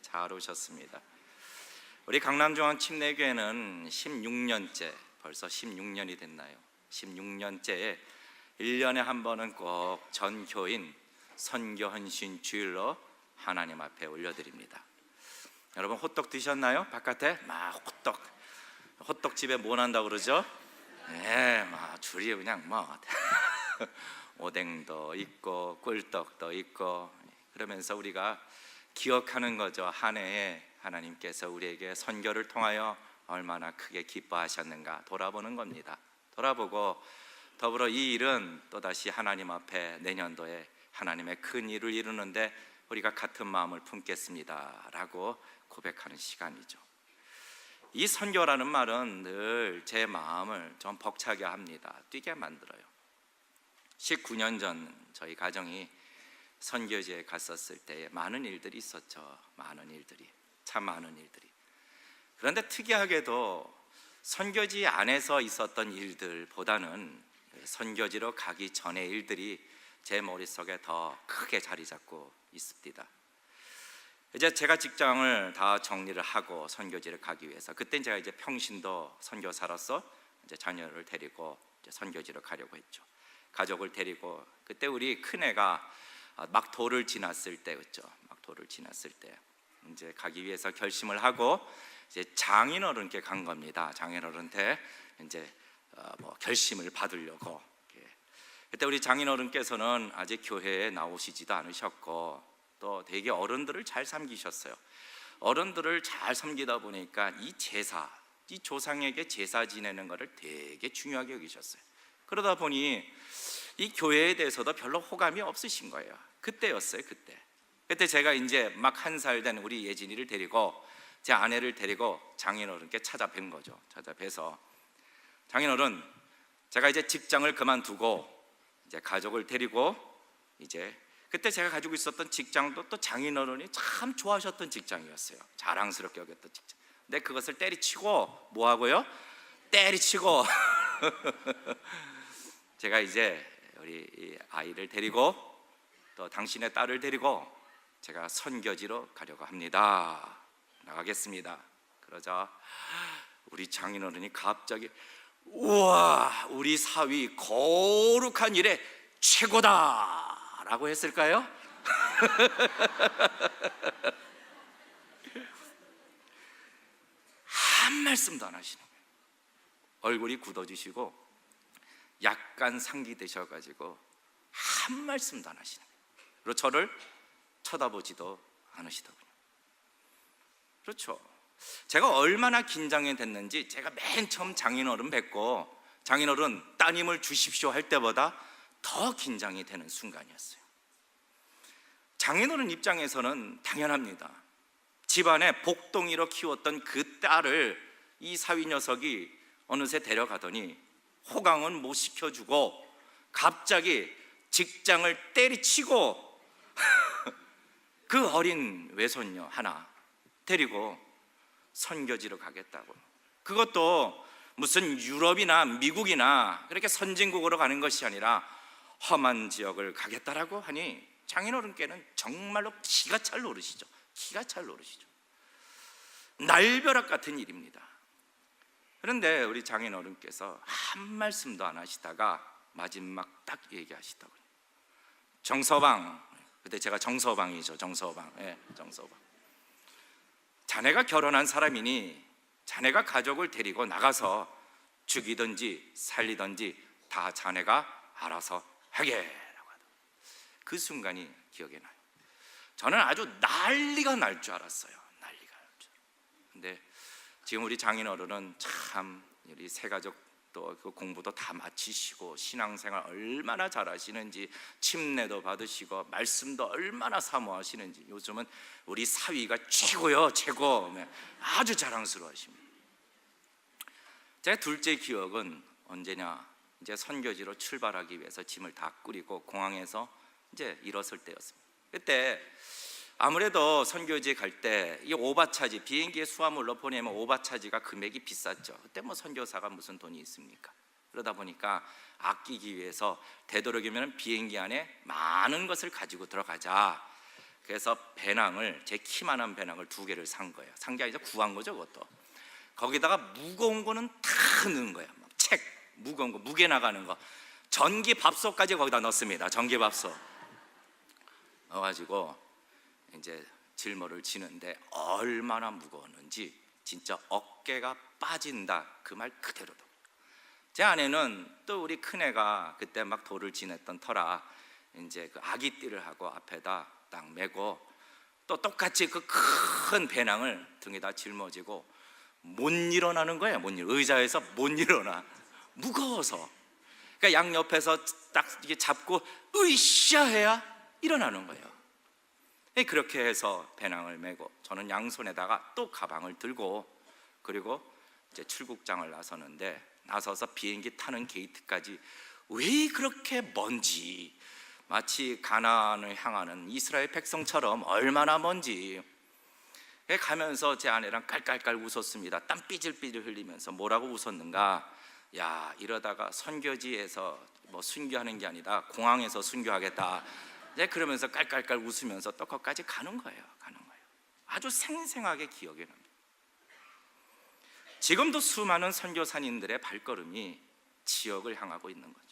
잘 오셨습니다. 우리 강남중앙 침례교회는 16년째, 벌써 16년이 됐나요? 16년째에 1년에 한 번은 꼭 전 교인 선교헌신 주일로 하나님 앞에 올려드립니다. 여러분 호떡 드셨나요? 바깥에 막 호떡집에 뭐 난다고 그러죠? 막 줄이 그냥 오뎅도 있고 꿀떡도 있고, 그러면서 우리가 기억하는 거죠. 한 해에 하나님께서 우리에게 선교를 통하여 얼마나 크게 기뻐하셨는가 돌아보는 겁니다. 돌아보고 더불어 이 일은 또다시 하나님 앞에 내년도에 하나님의 큰 일을 이루는데 우리가 같은 마음을 품겠습니다 라고 고백하는 시간이죠. 이 선교라는 말은 늘 제 마음을 좀 벅차게 합니다. 뛰게 만들어요. 19년 전 저희 가정이 선교지에 갔었을 때 많은 일들이 있었죠. 참 많은 일들이. 그런데 특이하게도 선교지 안에서 있었던 일들보다는 선교지로 가기 전의 일들이 제 머릿속에 더 크게 자리 잡고 있습니다. 이제 제가 직장을 다 정리를 하고 선교지를 가기 위해서, 그때 제가 이제 평신도 선교사로서 이제 자녀를 데리고 이제 선교지로 가려고 했죠. 가족을 데리고, 그때 우리 큰애가 막 돌을 지났을 때였죠. 막 돌을 지났을 때 이제 가기 위해서 결심을 하고 이제 장인어른께 간 겁니다. 장인어른한테 이제 결심을 받으려고. 그때 우리 장인어른께서는 아직 교회에 나오시지도 않으셨고 또 되게 어른들을 잘 섬기셨어요. 어른들을 잘 섬기다 보니까 이 조상에게 제사 지내는 것을 되게 중요하게 여기셨어요. 그러다 보니 이 교회에 대해서도 별로 호감이 없으신 거예요. 그때였어요. 그때 제가 이제 막 1살 된 우리 예진이를 데리고 제 아내를 데리고 장인어른께 찾아뵌 거죠. 찾아뵈서 장인어른, 제가 이제 직장을 그만두고 이제 가족을 데리고 이제 그때 제가 가지고 있었던 직장도 또 장인어른이 참 좋아하셨던 직장이었어요. 자랑스럽게 여겼던 직장. 근데 그것을 때리치고 뭐 하고요? 때리치고 제가 이제 우리 아이를 데리고 또 당신의 딸을 데리고 제가 선교지로 가려고 합니다. 나가겠습니다. 그러자 우리 장인어른이 갑자기 우와, 우리 사위 거룩한 일에 최고다 라고 했을까요? 한 말씀도 안 하시는 거예요. 얼굴이 굳어지시고 약간 상기되셔가지고 한 말씀도 안 하시는 거예요. 그리고 저를 쳐다보지도 않으시더군요. 그렇죠. 제가 얼마나 긴장이 됐는지, 제가 맨 처음 장인어른 뵙고 장인어른 따님을 주십시오 할 때보다 더 긴장이 되는 순간이었어요. 장인어른 입장에서는 당연합니다. 집안에 복동이로 키웠던 그 딸을 이 사위 녀석이 어느새 데려가더니 호강은 못 시켜주고 갑자기 직장을 때리치고 그 어린 외손녀 하나 데리고 선교지로 가겠다고. 그것도 무슨 유럽이나 미국이나 그렇게 선진국으로 가는 것이 아니라 험한 지역을 가겠다라고 하니 장인어른께는 정말로 기가 찰 노릇이죠. 날벼락 같은 일입니다. 그런데 우리 장인어른께서 한 말씀도 안 하시다가 마지막 딱 얘기하시더군요. 정서방, 그때 제가 정서방이죠. 정서방. 자네가 결혼한 사람이니 자네가 가족을 데리고 나가서 죽이든지 살리든지 다 자네가 알아서 하게라고 하더라고요. 그 순간이 기억에 나요. 저는 아주 난리가 날 줄 알았어요. 근데 지금 우리 장인어른은 참 우리 세 가족 또 그 공부도 다 마치시고 신앙생활 얼마나 잘하시는지, 침례도 받으시고 말씀도 얼마나 사모하시는지 요즘은 우리 사위가 최고요, 최고. 아주 자랑스러워하십니다. 제 둘째 기억은 언제냐, 이제 선교지로 출발하기 위해서 짐을 다 꾸리고 공항에서 이제 일었을 때였습니다. 그때 아무래도 선교지에 갈 때 이 오바차지, 비행기에 수화물로 보내면 오바차지가 금액이 비쌌죠. 그때 뭐 선교사가 무슨 돈이 있습니까? 그러다 보니까 아끼기 위해서 되도록이면 비행기 안에 많은 것을 가지고 들어가자. 그래서 배낭을, 제 키만한 배낭을 2개를 산 거예요. 산 게 아니라 구한 거죠, 그것도. 거기다가 무거운 거는 다 넣은 거예요. 책, 무거운 거, 무게 나가는 거, 전기 밥솥까지 거기다 넣습니다. 전기 밥솥 넣어가지고 이제 짊어를 지는데 얼마나 무거웠는지 진짜 어깨가 빠진다, 그 말 그대로도. 제 아내는 또 우리 큰애가 그때 막 돌을 지냈던 터라 이제 그 아기띠를 하고 앞에다 딱 메고 또 똑같이 그 큰 배낭을 등에다 짊어지고 못 일어나는 거예요. 의자에서 못 일어나, 무거워서. 그러니까 양옆에서 딱 이게 잡고 으쌰 해야 일어나는 거예요. 그렇게 해서 배낭을 메고 저는 양손에다가 또 가방을 들고, 그리고 이제 출국장을 나서서 비행기 타는 게이트까지 왜 그렇게 먼지, 마치 가나안을 향하는 이스라엘 백성처럼 얼마나 먼지. 가면서 제 아내랑 깔깔깔 웃었습니다. 땀 삐질삐질 흘리면서. 뭐라고 웃었는가? 야, 이러다가 선교지에서 뭐 순교하는 게 아니라 공항에서 순교하겠다. 그러면서 깔깔깔 웃으면서 또 거기까지 가는 거예요. 아주 생생하게 기억에 납니다. 지금도 수많은 선교사님들의 발걸음이 지역을 향하고 있는 거죠.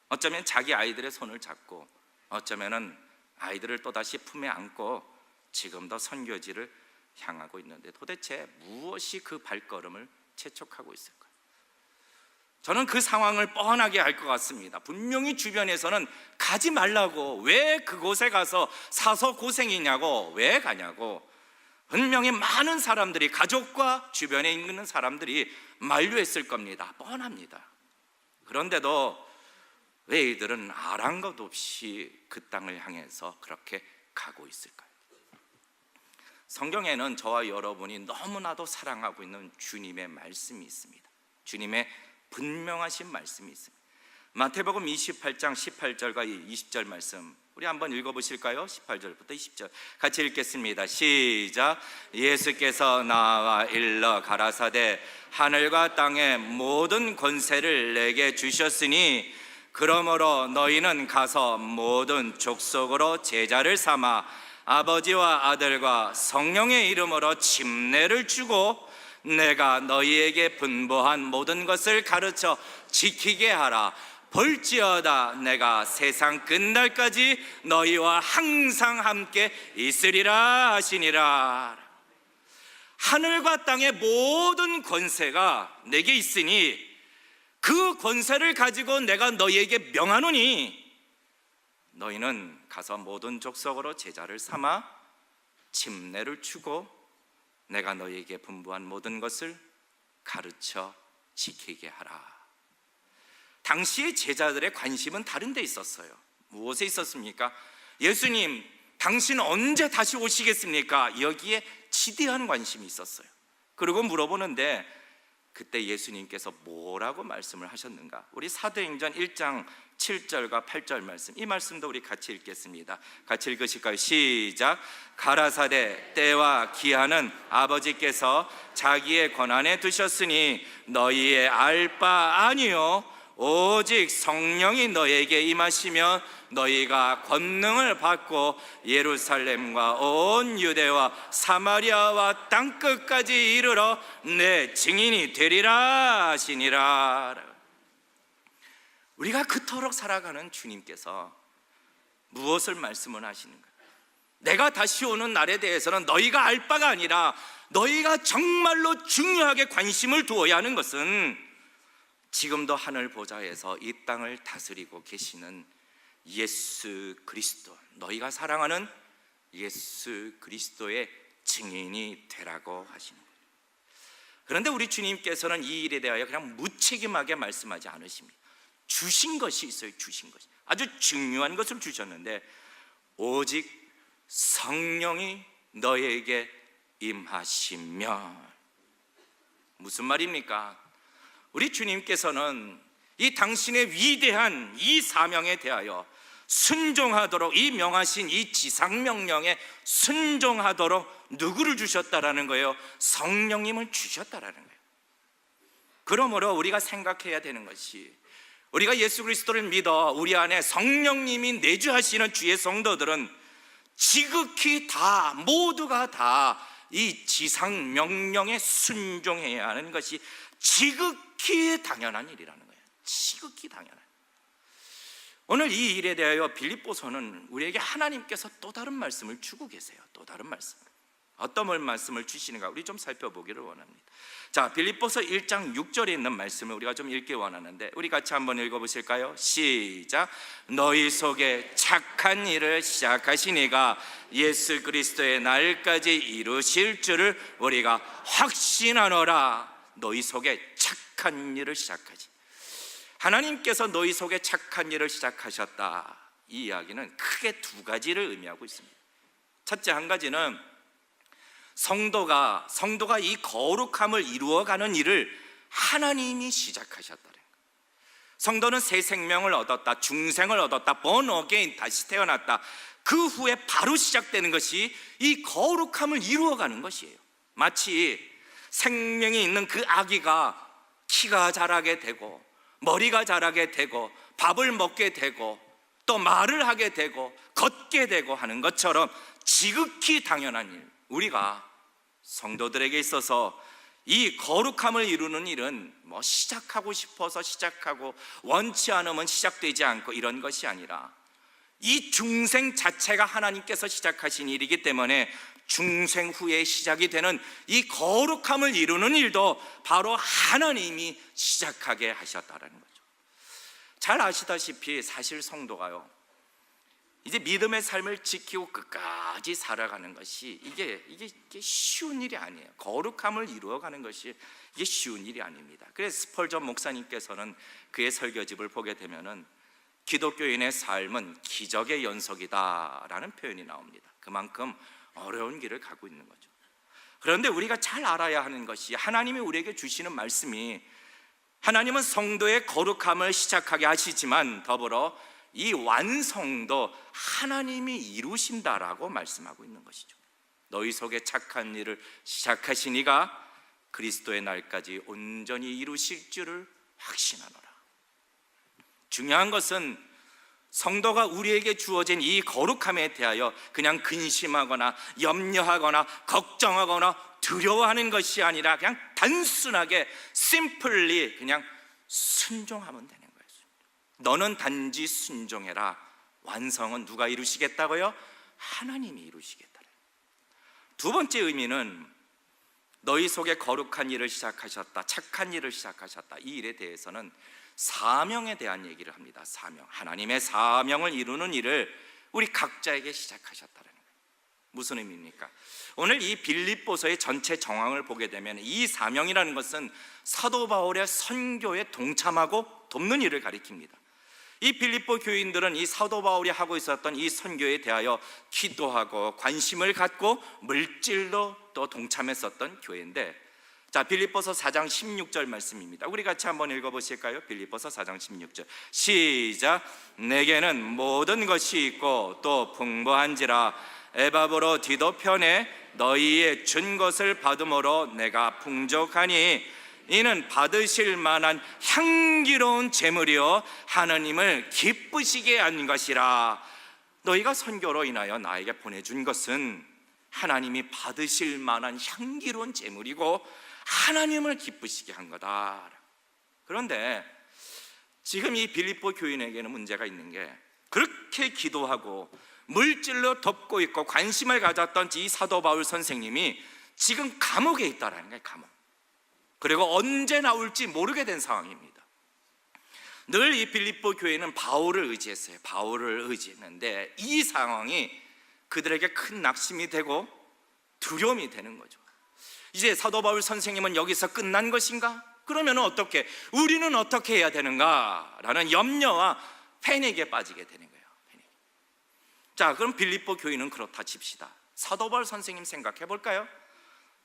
어쩌면 자기 아이들의 손을 잡고, 어쩌면은 아이들을 또다시 품에 안고 지금도 선교지를 향하고 있는데, 도대체 무엇이 그 발걸음을 재촉하고 있을까요? 저는 그 상황을 뻔하게 알 것 같습니다. 분명히 주변에서는 가지 말라고, 왜 그곳에 가서 사서 고생이냐고, 왜 가냐고 분명히 많은 사람들이, 가족과 주변에 있는 사람들이 만류했을 겁니다. 뻔합니다. 그런데도 왜 이들은 아랑곳 없이 그 땅을 향해서 그렇게 가고 있을까요? 성경에는 저와 여러분이 너무나도 사랑하고 있는 주님의 말씀이 있습니다. 주님의 분명하신 말씀이 있습니다. 마태복음 28장 18절과 20절 말씀 우리 한번 읽어보실까요? 18절부터 20절 같이 읽겠습니다. 시작. 예수께서 나와 일러 가라사대 하늘과 땅의 모든 권세를 내게 주셨으니 그러므로 너희는 가서 모든 족속으로 제자를 삼아 아버지와 아들과 성령의 이름으로 침례를 주고 내가 너희에게 분부한 모든 것을 가르쳐 지키게 하라. 볼지어다 내가 세상 끝날까지 너희와 항상 함께 있으리라 하시니라. 하늘과 땅의 모든 권세가 내게 있으니 그 권세를 가지고 내가 너희에게 명하노니 너희는 가서 모든 족속으로 제자를 삼아 침례를 주고 내가 너희에게 분부한 모든 것을 가르쳐 지키게 하라. 당시의 제자들의 관심은 다른 데 있었어요. 무엇에 있었습니까? 예수님, 당신 언제 다시 오시겠습니까? 여기에 지대한 관심이 있었어요. 그리고 물어보는데 그때 예수님께서 뭐라고 말씀을 하셨는가? 우리 사도행전 1장 7절과 8절 말씀, 이 말씀도 우리 같이 읽겠습니다. 같이 읽으실까요? 시작. 가라사대 때와 기한은 아버지께서 자기의 권한에 두셨으니 너희의 알 바 아니요 오직 성령이 너희에게 임하시면 너희가 권능을 받고 예루살렘과 온 유대와 사마리아와 땅끝까지 이르러 내 증인이 되리라 하시니라. 우리가 그토록 살아가는 주님께서 무엇을 말씀을 하시는가? 내가 다시 오는 날에 대해서는 너희가 알 바가 아니라 너희가 정말로 중요하게 관심을 두어야 하는 것은 지금도 하늘 보좌에서 이 땅을 다스리고 계시는 예수 그리스도, 너희가 사랑하는 예수 그리스도의 증인이 되라고 하시는 거예요. 그런데 우리 주님께서는 이 일에 대하여 그냥 무책임하게 말씀하지 않으십니다. 주신 것이 있어요. 주신 것이 아주 중요한 것을 주셨는데 오직 성령이 너희에게 임하시면, 무슨 말입니까? 우리 주님께서는 이 당신의 위대한 이 사명에 대하여 순종하도록, 이 명하신 이 지상명령에 순종하도록 누구를 주셨다라는 거예요? 성령님을 주셨다라는 거예요. 그러므로 우리가 생각해야 되는 것이, 우리가 예수 그리스도를 믿어 우리 안에 성령님이 내주하시는 주의 성도들은 지극히 다, 모두가 다 이 지상 명령에 순종해야 하는 것이 지극히 당연한 일이라는 거예요. 지극히 당연한. 오늘 이 일에 대하여 빌립보서는 우리에게 하나님께서 또 다른 말씀을 주고 계세요. 또 다른 말씀. 어떤 말씀을 주시는가 우리 좀 살펴보기를 원합니다. 자, 빌립보서 1장 6절에 있는 말씀을 우리가 좀 읽기 원하는데 우리 같이 한번 읽어보실까요? 시작. 너희 속에 착한 일을 시작하신 이가 예수 그리스도의 날까지 이루실 줄을 우리가 확신하노라. 너희 속에 착한 일을 시작하지. 하나님께서 너희 속에 착한 일을 시작하셨다. 이 이야기는 크게 두 가지를 의미하고 있습니다. 첫째 한 가지는 성도가 이 거룩함을 이루어가는 일을 하나님이 시작하셨다는 거예요. 성도는 새 생명을 얻었다, 중생을 얻었다, born again, 다시 태어났다. 그 후에 바로 시작되는 것이 이 거룩함을 이루어가는 것이에요. 마치 생명이 있는 그 아기가 키가 자라게 되고 머리가 자라게 되고 밥을 먹게 되고 또 말을 하게 되고 걷게 되고 하는 것처럼 지극히 당연한 일, 우리가 성도들에게 있어서 이 거룩함을 이루는 일은 뭐 시작하고 싶어서 시작하고 원치 않으면 시작되지 않고 이런 것이 아니라 이 중생 자체가 하나님께서 시작하신 일이기 때문에 중생 후에 시작이 되는 이 거룩함을 이루는 일도 바로 하나님이 시작하게 하셨다는 거죠. 잘 아시다시피 사실 성도가요, 이제 믿음의 삶을 지키고 끝까지 살아가는 것이 이게 쉬운 일이 아니에요. 거룩함을 이루어가는 것이 이게 쉬운 일이 아닙니다. 그래서 스펄전 목사님께서는 그의 설교집을 보게 되면은 기독교인의 삶은 기적의 연속이다라는 표현이 나옵니다. 그만큼 어려운 길을 가고 있는 거죠. 그런데 우리가 잘 알아야 하는 것이 하나님이 우리에게 주시는 말씀이, 하나님은 성도의 거룩함을 시작하게 하시지만 더불어 이 완성도 하나님이 이루신다라고 말씀하고 있는 것이죠. 너희 속에 착한 일을 시작하신 이가 그리스도의 날까지 온전히 이루실 줄을 확신하노라. 중요한 것은 성도가 우리에게 주어진 이 거룩함에 대하여 그냥 근심하거나 염려하거나 걱정하거나 두려워하는 것이 아니라 그냥 단순하게 심플리 그냥 순종하면 되는 거예요. 너는 단지 순종해라. 완성은 누가 이루시겠다고요? 하나님이 이루시겠다. 두 번째 의미는 너희 속에 거룩한 일을 시작하셨다, 착한 일을 시작하셨다. 이 일에 대해서는 사명에 대한 얘기를 합니다. 사명, 하나님의 사명을 이루는 일을 우리 각자에게 시작하셨다는 거예요. 무슨 의미입니까? 오늘 이 빌립보서의 전체 정황을 보게 되면 이 사명이라는 것은 사도 바울의 선교에 동참하고 돕는 일을 가리킵니다. 이 빌립보 교인들은 이 사도 바울이 하고 있었던 이 선교에 대하여 기도하고 관심을 갖고 물질로 또 동참했었던 교회인데, 자, 빌립보서 4장 16절 말씀입니다. 우리 같이 한번 읽어보실까요? 빌립보서 4장 16절 시작. 내게는 모든 것이 있고 또 풍부한지라 에바브로 디도 편에 너희의 준 것을 받음으로 내가 풍족하니 이는 받으실 만한 향기로운 제물이요 하나님을 기쁘시게 한 것이라. 너희가 선교로 인하여 나에게 보내준 것은 하나님이 받으실 만한 향기로운 제물이고 하나님을 기쁘시게 한 거다. 그런데 지금 이 빌립보 교인에게는 문제가 있는 게, 그렇게 기도하고 물질로 덮고 있고 관심을 가졌던 이 사도 바울 선생님이 지금 감옥에 있다라는 거예요. 감옥. 그리고 언제 나올지 모르게 된 상황입니다. 늘 이 빌립보 교회는 바울을 의지했어요. 바울을 의지했는데 이 상황이 그들에게 큰 낙심이 되고 두려움이 되는 거죠. 이제 사도 바울 선생님은 여기서 끝난 것인가? 그러면 어떻게, 우리는 어떻게 해야 되는가? 라는 염려와 패닉에 빠지게 되는 거예요. 패닉. 자, 그럼 빌립보 교인은 그렇다 칩시다. 사도 바울 선생님 생각해 볼까요?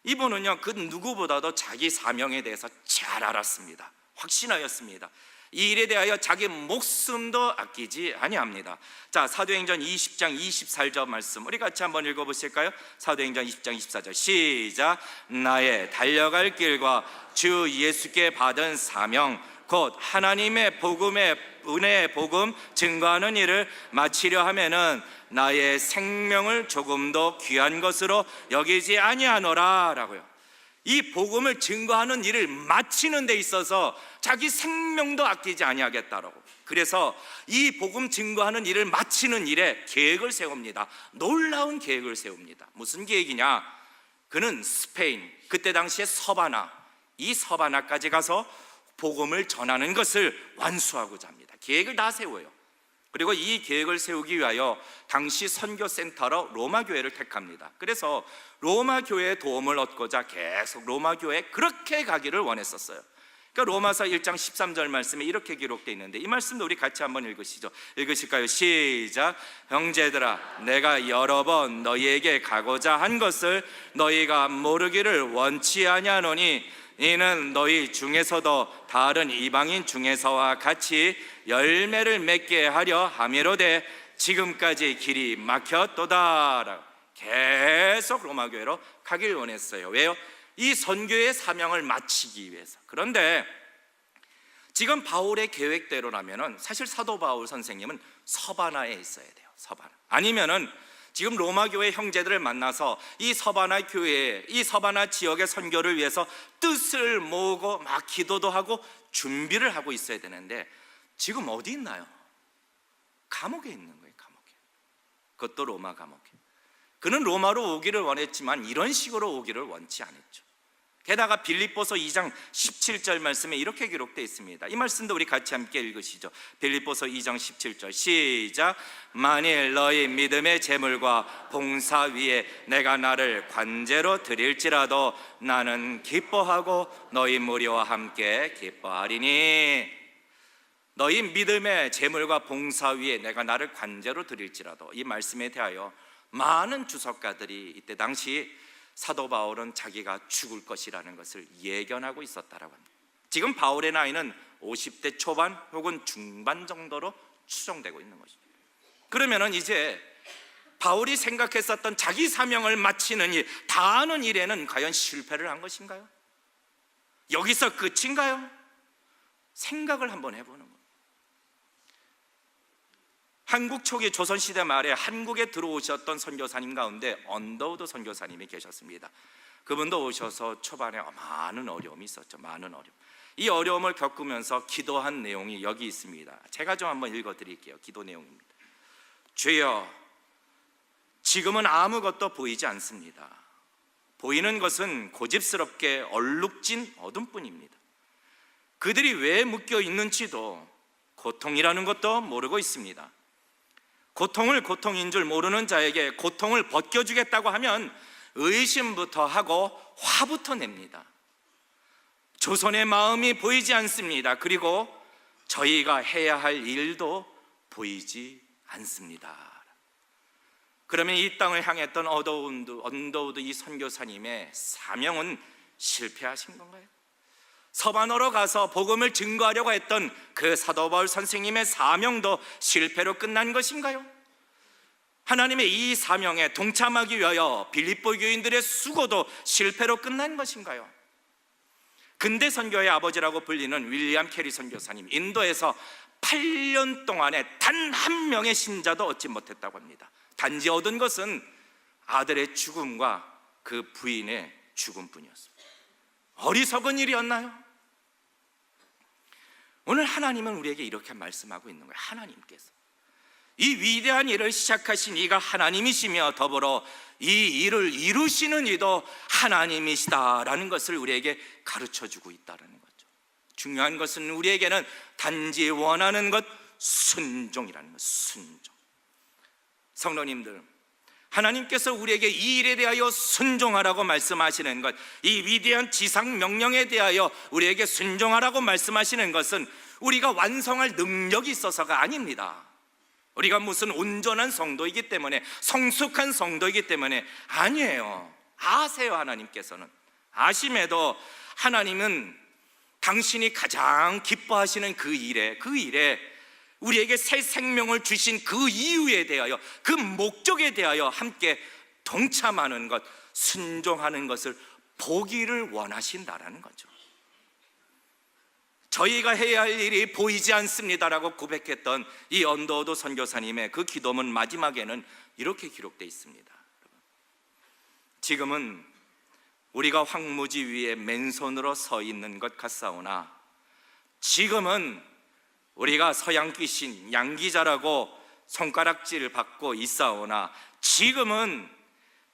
이분은요, 그 누구보다도 자기 사명에 대해서 잘 알았습니다. 확신하였습니다. 이 일에 대하여 자기 목숨도 아끼지 아니합니다. 자, 사도행전 20장 24절 말씀 우리 같이 한번 읽어보실까요? 사도행전 20장 24절 시작. 나의 달려갈 길과 주 예수께 받은 사명 곧 하나님의 복음의 은혜의 복음 증거하는 일을 마치려 하면은 나의 생명을 조금 더 귀한 것으로 여기지 아니하노라 라고요. 이 복음을 증거하는 일을 마치는 데 있어서 자기 생명도 아끼지 아니하겠다라고. 그래서 이 복음 증거하는 일을 마치는 일에 계획을 세웁니다. 놀라운 계획을 세웁니다. 무슨 계획이냐? 그는 스페인, 그때 당시에 서바나, 이 서바나까지 가서 복음을 전하는 것을 완수하고자 합니다. 계획을 다 세워요. 그리고 이 계획을 세우기 위하여 당시 선교센터로 로마 교회를 택합니다. 그래서 로마 교회의 도움을 얻고자 계속 로마 교회에 그렇게 가기를 원했었어요. 그러니까 로마서 1장 13절 말씀에 이렇게 기록되어 있는데, 이 말씀도 우리 같이 한번 읽으시죠. 읽으실까요? 시작. 형제들아, 내가 여러 번 너희에게 가고자 한 것을 너희가 모르기를 원치 아니하노니 이는 너희 중에서도 다른 이방인 중에서와 같이 열매를 맺게 하려 함이로되 지금까지 길이 막혔도다. 계속 로마 교회로 가길 원했어요. 왜요? 이 선교의 사명을 마치기 위해서. 그런데 지금 바울의 계획대로라면은 사실 사도 바울 선생님은 서바나에 있어야 돼요. 서바나. 아니면은 지금 로마 교회 형제들을 만나서 이 서바나 교회, 이 서바나 지역의 선교를 위해서 뜻을 모으고 막 기도도 하고 준비를 하고 있어야 되는데 지금 어디 있나요? 감옥에 있는 거예요. 감옥에. 그것도 로마 감옥에. 그는 로마로 오기를 원했지만 이런 식으로 오기를 원치 않았죠. 게다가 빌립보서 2장 17절 말씀에 이렇게 기록되어 있습니다. 이 말씀도 우리 같이 함께 읽으시죠. 빌립보서 2장 17절 시작. 만일 너희 믿음의 재물과 봉사 위에 내가 나를 관제로 드릴지라도 나는 기뻐하고 너희 무리와 함께 기뻐하리니. 너희 믿음의 재물과 봉사 위에 내가 나를 관제로 드릴지라도, 이 말씀에 대하여 많은 주석가들이 이때 당시 사도 바울은 자기가 죽을 것이라는 것을 예견하고 있었다라고 합니다. 지금 바울의 나이는 50대 초반 혹은 중반 정도로 추정되고 있는 것이죠. 그러면은 이제 바울이 생각했었던 자기 사명을 마치는 일, 다하는 일에는 과연 실패를 한 것인가요? 여기서 끝인가요? 생각을 한번 해보는 거예요. 한국 초기 조선시대 말에 한국에 들어오셨던 선교사님 가운데 언더우드 선교사님이 계셨습니다. 그분도 오셔서 초반에 많은 어려움이 있었죠. 많은 어려움. 이 어려움을 겪으면서 기도한 내용이 여기 있습니다. 제가 좀 한번 읽어드릴게요. 기도 내용입니다. 주여, 지금은 아무것도 보이지 않습니다. 보이는 것은 고집스럽게 얼룩진 어둠뿐입니다. 그들이 왜 묶여 있는지도 고통이라는 것도 모르고 있습니다. 고통을 고통인 줄 모르는 자에게 고통을 벗겨주겠다고 하면 의심부터 하고 화부터 냅니다. 조선의 마음이 보이지 않습니다. 그리고 저희가 해야 할 일도 보이지 않습니다. 그러면 이 땅을 향했던 언더우드 이 선교사님의 사명은 실패하신 건가요? 서바나로 가서 복음을 증거하려고 했던 그 사도 바울 선생님의 사명도 실패로 끝난 것인가요? 하나님의 이 사명에 동참하기 위하여 빌립보 교인들의 수고도 실패로 끝난 것인가요? 근대 선교의 아버지라고 불리는 윌리엄 캐리 선교사님, 인도에서 8년 동안에 단 한 명의 신자도 얻지 못했다고 합니다. 단지 얻은 것은 아들의 죽음과 그 부인의 죽음뿐이었습니다. 어리석은 일이었나요? 오늘 하나님은 우리에게 이렇게 말씀하고 있는 거예요. 하나님께서 이 위대한 일을 시작하신 이가 하나님이시며 더불어 이 일을 이루시는 이도 하나님이시다라는 것을 우리에게 가르쳐주고 있다는 거죠. 중요한 것은 우리에게는 단지 원하는 것, 순종이라는 것. 순종. 성도님들, 하나님께서 우리에게 이 일에 대하여 순종하라고 말씀하시는 것, 이 위대한 지상 명령에 대하여 우리에게 순종하라고 말씀하시는 것은 우리가 완성할 능력이 있어서가 아닙니다. 우리가 무슨 온전한 성도이기 때문에, 성숙한 성도이기 때문에 아니에요. 아세요. 하나님께서는 아심에도 하나님은 당신이 가장 기뻐하시는 그 일에 우리에게 새 생명을 주신 그 이유에 대하여, 그 목적에 대하여 함께 동참하는 것, 순종하는 것을 보기를 원하신다라는 거죠. 저희가 해야 할 일이 보이지 않습니다라고 고백했던 이 언더우드 선교사님의 그 기도문 마지막에는 이렇게 기록되어 있습니다. 지금은 우리가 황무지 위에 맨손으로 서 있는 것 같사오나, 지금은 우리가 서양 귀신 양기자라고 손가락질을 받고 있사오나, 지금은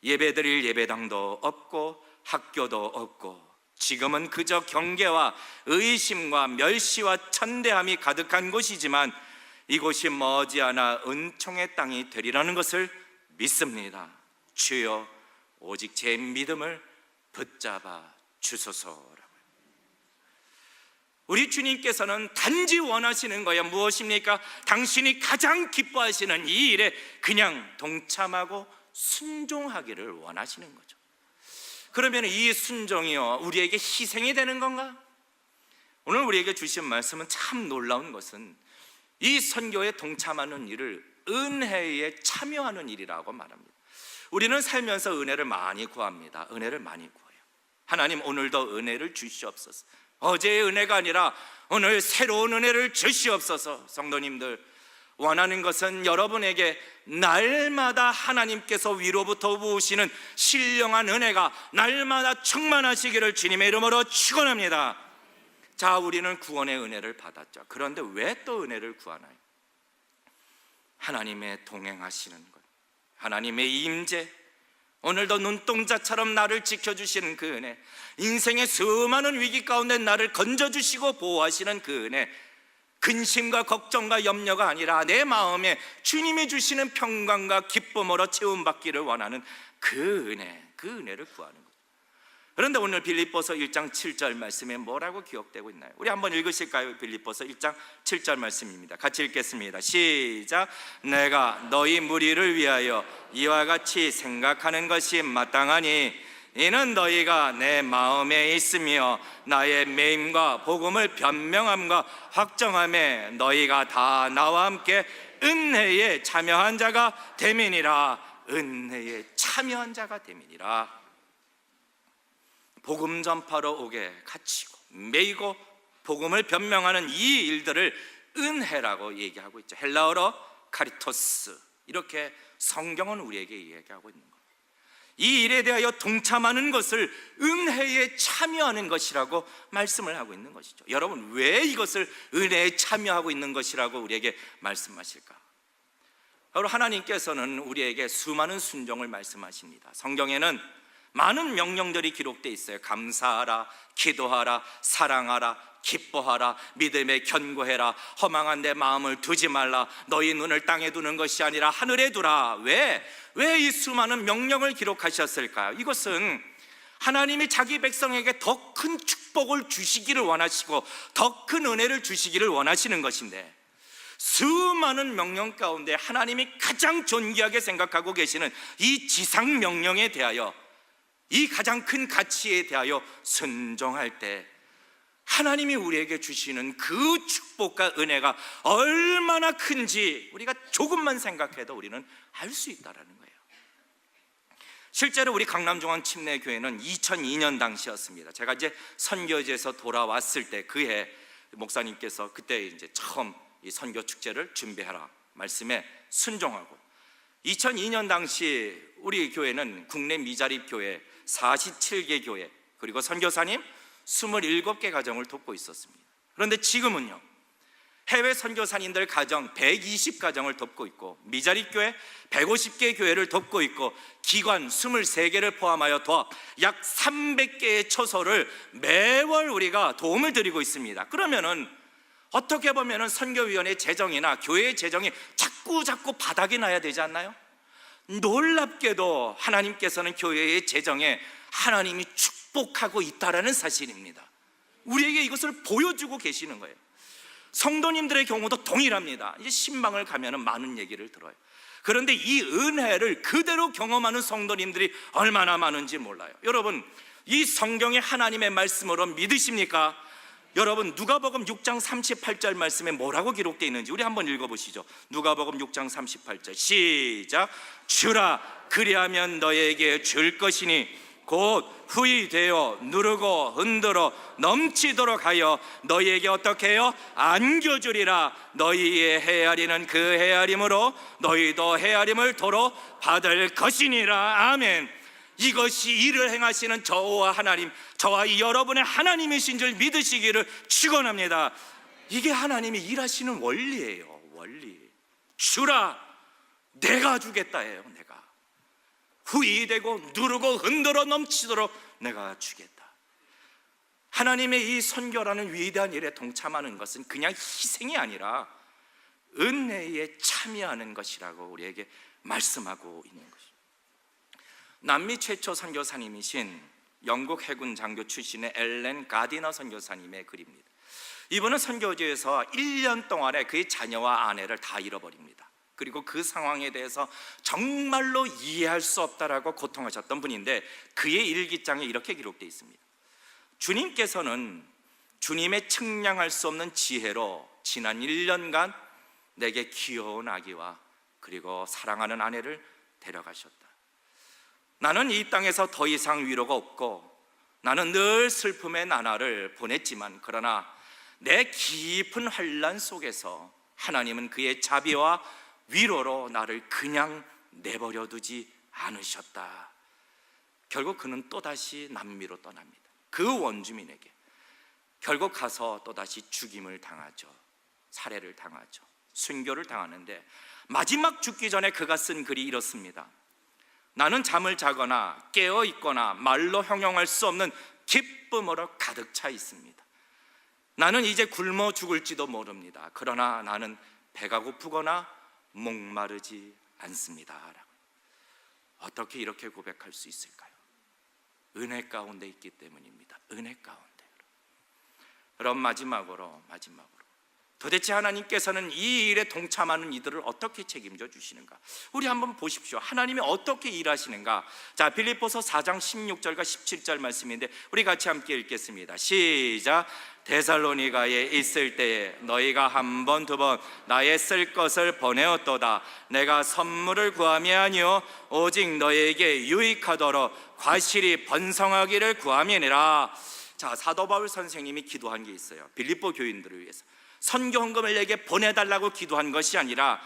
예배드릴 예배당도 없고 학교도 없고, 지금은 그저 경계와 의심과 멸시와 천대함이 가득한 곳이지만 이곳이 머지않아 은총의 땅이 되리라는 것을 믿습니다. 주여, 오직 제 믿음을 붙잡아 주소서라고. 우리 주님께서는 단지 원하시는 거야 무엇입니까? 당신이 가장 기뻐하시는 이 일에 그냥 동참하고 순종하기를 원하시는 거죠. 그러면 이 순종이요, 우리에게 희생이 되는 건가? 오늘 우리에게 주신 말씀은 참 놀라운 것은 이 선교에 동참하는 일을 은혜에 참여하는 일이라고 말합니다. 우리는 살면서 은혜를 많이 구합니다. 은혜를 많이 구해요. 하나님, 오늘도 은혜를 주시옵소서. 어제의 은혜가 아니라 오늘 새로운 은혜를 주시옵소서. 성도님들, 원하는 것은 여러분에게 날마다 하나님께서 위로부터 부으시는 신령한 은혜가 날마다 충만하시기를 주님의 이름으로 축원합니다. 자, 우리는 구원의 은혜를 받았죠. 그런데 왜 또 은혜를 구하나요? 하나님의 동행하시는 것, 하나님의 임재, 오늘도 눈동자처럼 나를 지켜주시는 그 은혜, 인생의 수많은 위기 가운데 나를 건져주시고 보호하시는 그 은혜, 근심과 걱정과 염려가 아니라 내 마음에 주님이 주시는 평강과 기쁨으로 채움받기를 원하는 그 은혜, 그 은혜를 구하는 거죠. 그런데 오늘 빌립보서 1장 7절 말씀에 뭐라고 기록되고 있나요? 우리 한번 읽으실까요? 빌립보서 1장 7절 말씀입니다. 같이 읽겠습니다. 시작. 내가 너희 무리를 위하여 이와 같이 생각하는 것이 마땅하니 이는 너희가 내 마음에 있으며 나의 매임과 복음을 변명함과 확정함에 너희가 다 나와 함께 은혜에 참여한 자가 됨이니라. 은혜에 참여한 자가 됨이니라. 복음 전파로 오게 갇히고 매이고 복음을 변명하는 이 일들을 은혜라고 얘기하고 있죠. 헬라어로 카리토스, 이렇게 성경은 우리에게 얘기하고 있는 거예요. 이 일에 대하여 동참하는 것을 은혜에 참여하는 것이라고 말씀을 하고 있는 것이죠. 여러분, 왜 이것을 은혜에 참여하고 있는 것이라고 우리에게 말씀하실까? 바로 하나님께서는 우리에게 수많은 순종을 말씀하십니다. 성경에는 많은 명령들이 기록되어 있어요. 감사하라, 기도하라, 사랑하라, 기뻐하라, 믿음에 견고해라, 허망한 내 마음을 두지 말라, 너희 눈을 땅에 두는 것이 아니라 하늘에 두라. 왜 이 수많은 명령을 기록하셨을까요? 이것은 하나님이 자기 백성에게 더 큰 축복을 주시기를 원하시고 더 큰 은혜를 주시기를 원하시는 것인데, 수많은 명령 가운데 하나님이 가장 존귀하게 생각하고 계시는 이 지상 명령에 대하여, 이 가장 큰 가치에 대하여 순종할 때 하나님이 우리에게 주시는 그 축복과 은혜가 얼마나 큰지 우리가 조금만 생각해도 우리는 알 수 있다라는 거예요. 실제로 우리 강남중앙 침례교회는 2002년 당시였습니다. 제가 이제 선교지에서 돌아왔을 때 그해 목사님께서 그때 이제 처음 이 선교 축제를 준비하라 말씀에 순종하고, 2002년 당시 우리 교회는 국내 미자립 교회 47개 교회, 그리고 선교사님 27개 가정을 돕고 있었습니다. 그런데 지금은요, 해외 선교사님들 가정 120가정을 돕고 있고, 미자립교회 150개 교회를 돕고 있고, 기관 23개를 포함하여 도합 약 300개의 처소를 매월 우리가 도움을 드리고 있습니다. 그러면은 어떻게 보면은 선교위원회 재정이나 교회의 재정이 자꾸 바닥이 나야 되지 않나요? 놀랍게도 하나님께서는 교회의 재정에 하나님이 축복하고 있다라는 사실입니다. 우리에게 이것을 보여주고 계시는 거예요. 성도님들의 경우도 동일합니다. 이제 신방을 가면 많은 얘기를 들어요. 그런데 이 은혜를 그대로 경험하는 성도님들이 얼마나 많은지 몰라요. 여러분, 이 성경의 하나님의 말씀으로 믿으십니까? 여러분, 누가복음 6장 38절 말씀에 뭐라고 기록되어 있는지 우리 한번 읽어보시죠. 누가복음 6장 38절 시작. 주라, 그리하면 너에게 줄 것이니 곧 후히 되어 누르고 흔들어 넘치도록 하여 너희에게 어떻게 해요? 안겨주리라. 너희의 헤아리는 그 헤아림으로 너희도 헤아림을 도로 받을 것이니라. 아멘. 이것이 일을 행하시는 저와 하나님, 저와 이 여러분의 하나님이신 줄 믿으시기를 축원합니다. 이게 하나님이 일하시는 원리예요. 원리. 주라, 내가 주겠다예요. 내가 후이 되고 누르고 흔들어 넘치도록 내가 주겠다. 하나님의 이 선교라는 위대한 일에 동참하는 것은 그냥 희생이 아니라 은혜에 참여하는 것이라고 우리에게 말씀하고 있는 것입니다. 남미 최초 선교사님이신 영국 해군 장교 출신의 엘렌 가디너 선교사님의 글입니다. 이분은 선교지에서 1년 동안에 그의 자녀와 아내를 다 잃어버립니다. 그리고 그 상황에 대해서 정말로 이해할 수 없다라고 고통하셨던 분인데, 그의 일기장에 이렇게 기록되어 있습니다. 주님께서는 주님의 측량할 수 없는 지혜로 지난 1년간 내게 귀여운 아기와 그리고 사랑하는 아내를 데려가셨다. 나는 이 땅에서 더 이상 위로가 없고 나는 늘 슬픔의 나날을 보냈지만, 그러나 내 깊은 환난 속에서 하나님은 그의 자비와 위로로 나를 그냥 내버려 두지 않으셨다. 결국 그는 또다시 남미로 떠납니다. 그 원주민에게 결국 가서 또다시 죽임을 당하죠. 살해를 당하죠. 순교를 당하는데, 마지막 죽기 전에 그가 쓴 글이 이렇습니다. 나는 잠을 자거나 깨어 있거나 말로 형용할 수 없는 기쁨으로 가득 차 있습니다. 나는 이제 굶어 죽을지도 모릅니다. 그러나 나는 배가 고프거나 목마르지 않습니다. 어떻게 이렇게 고백할 수 있을까요? 은혜 가운데 있기 때문입니다. 은혜 가운데. 그럼 마지막으로 도대체 하나님께서는 이 일에 동참하는 이들을 어떻게 책임져 주시는가? 우리 한번 보십시오. 하나님이 어떻게 일하시는가? 자, 빌립보서 4장 16절과 17절 말씀인데 우리 같이 함께 읽겠습니다. 시작. 데살로니가에 있을 때에 너희가 한 번 두 번 나의 쓸 것을 보내었도다. 내가 선물을 구함이 아니요 오직 너희에게 유익하도록 과실이 번성하기를 구함이니라. 자, 사도 바울 선생님이 기도한 게 있어요. 빌립보 교인들을 위해서 선교 헌금을 내게 보내달라고 기도한 것이 아니라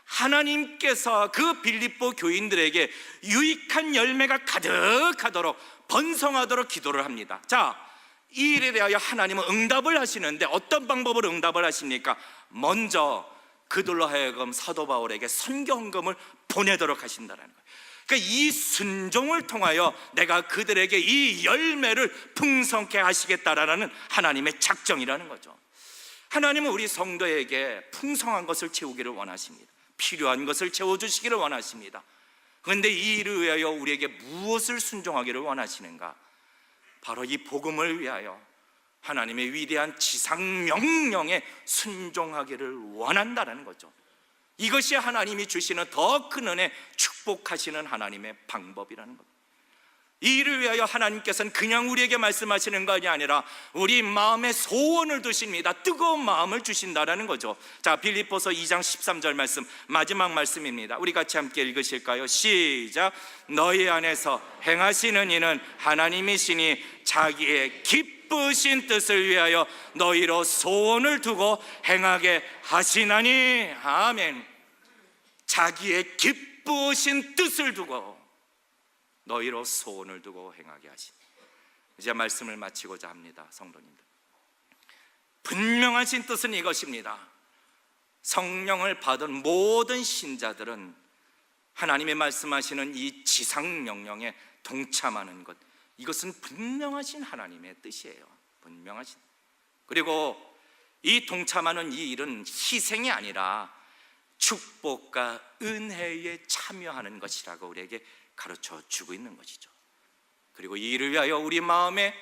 하나님께서 그 빌립보 교인들에게 유익한 열매가 가득하도록 번성하도록 기도를 합니다. 자, 이 일에 대하여 하나님은 응답을 하시는데 어떤 방법으로 응답을 하십니까? 먼저 그들로 하여금 사도 바울에게 선교 헌금을 보내도록 하신다는 거예요. 그러니까 이 순종을 통하여 내가 그들에게 이 열매를 풍성케 하시겠다라는 하나님의 작정이라는 거죠. 하나님은 우리 성도에게 풍성한 것을 채우기를 원하십니다. 필요한 것을 채워주시기를 원하십니다. 그런데 이 일을 위하여 우리에게 무엇을 순종하기를 원하시는가? 바로 이 복음을 위하여 하나님의 위대한 지상명령에 순종하기를 원한다는 거죠. 이것이 하나님이 주시는 더 큰 은혜, 축복하시는 하나님의 방법이라는 겁니다. 이 일을 위하여 하나님께서는 그냥 우리에게 말씀하시는 것이 아니라 우리 마음에 소원을 두십니다. 뜨거운 마음을 주신다라는 거죠. 자, 빌립보서 2장 13절 말씀, 마지막 말씀입니다. 우리 같이 함께 읽으실까요? 시작. 너희 안에서 행하시는 이는 하나님이시니 자기의 기쁘신 뜻을 위하여 너희로 소원을 두고 행하게 하시나니. 아멘. 자기의 기쁘신 뜻을 두고 너희로 소원을 두고 행하게 하시니. 이제 말씀을 마치고자 합니다. 성도님들, 분명하신 뜻은 이것입니다. 성령을 받은 모든 신자들은 하나님의 말씀하시는 이 지상명령에 동참하는 것, 이것은 분명하신 하나님의 뜻이에요. 분명하신. 그리고 이 동참하는 이 일은 희생이 아니라 축복과 은혜에 참여하는 것이라고 우리에게 가르쳐 주고 있는 것이죠. 그리고 이 일을 위하여 우리 마음에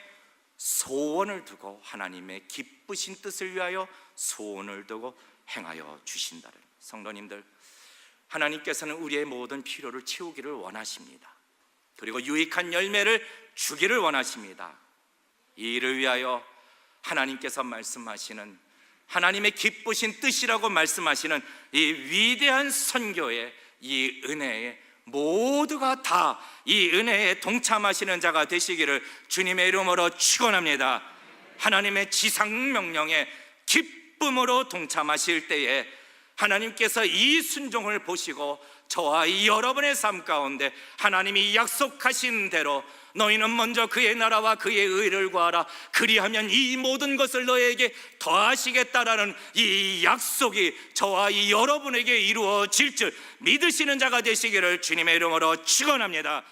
소원을 두고 하나님의 기쁘신 뜻을 위하여 소원을 두고 행하여 주신다는. 성도님들, 하나님께서는 우리의 모든 필요를 채우기를 원하십니다. 그리고 유익한 열매를 주기를 원하십니다. 이 일을 위하여 하나님께서 말씀하시는 하나님의 기쁘신 뜻이라고 말씀하시는 이 위대한 선교의 이 은혜에 모두가 다 이 은혜에 동참하시는 자가 되시기를 주님의 이름으로 축원합니다. 하나님의 지상 명령에 기쁨으로 동참하실 때에 하나님께서 이 순종을 보시고 저와 이 여러분의 삶 가운데 하나님이 약속하신 대로 너희는 먼저 그의 나라와 그의 의를 구하라, 그리하면 이 모든 것을 너에게 더하시겠다라는 이 약속이 저와 이 여러분에게 이루어질 줄 믿으시는 자가 되시기를 주님의 이름으로 축원합니다.